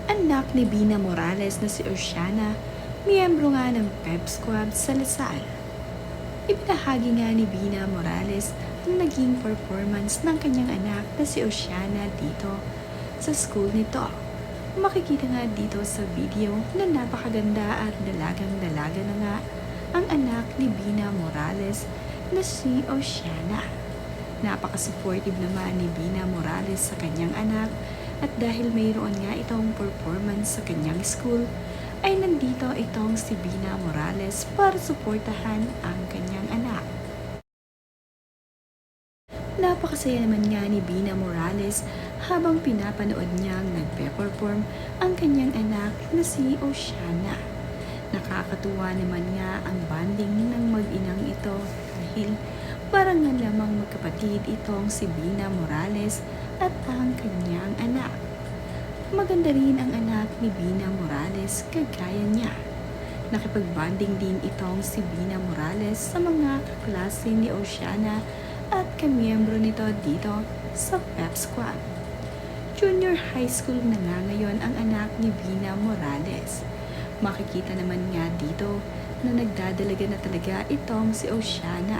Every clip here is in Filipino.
Anak ni Bina Morales na si Oceana, miyembro nga ng Pep Squad sa Lasal. Ibinahagi nga ni Bina Morales ang naging performance ng kanyang anak na si Oceana dito sa school nito. Makikita nga dito sa video na napakaganda at dalagang-dalaga na nga ang anak ni Bina Morales na si Oceana. Napaka-supportive naman ni Bina Morales sa kanyang anak at dahil mayroon nga itong performance sa kanyang school, ay nandito itong si Bina Morales para suportahan ang kanyang anak. Napakasaya naman nga ni Bina Morales habang pinapanood niyang nagpe-perform ang kanyang anak na si Oceana. Nakakatuwa naman nga ang bonding ng mag-inang ito dahil parang nga lamang magkapatid itong si Bina Morales at ang kanyang anak. Maganda rin ang anak ni Bina Morales kagaya niya. Nakipag-bonding din itong si Bina Morales sa mga kaklase ni Oceana at kamiyembro nito dito sa Pep Squad. Junior high school na nga ngayon ang anak ni Bina Morales. Makikita naman nga dito na nagdadalaga na talaga itong si Oceana.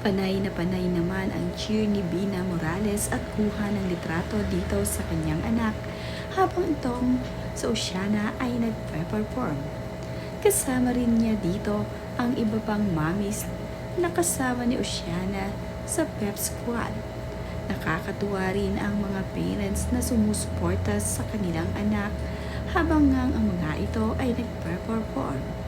Panay na panay naman ang cheer ni Bina Morales at kuha ng litrato dito sa kanyang anak habang itong si Oceana ay nagpe-perform. Kasama rin niya dito ang iba pang mommies na kasama ni Oceana sa Pep Squad. Nakakatuwa rin ang mga parents na sumusuporta sa kanilang anak habang nga ang mga ito ay nagpe-perform.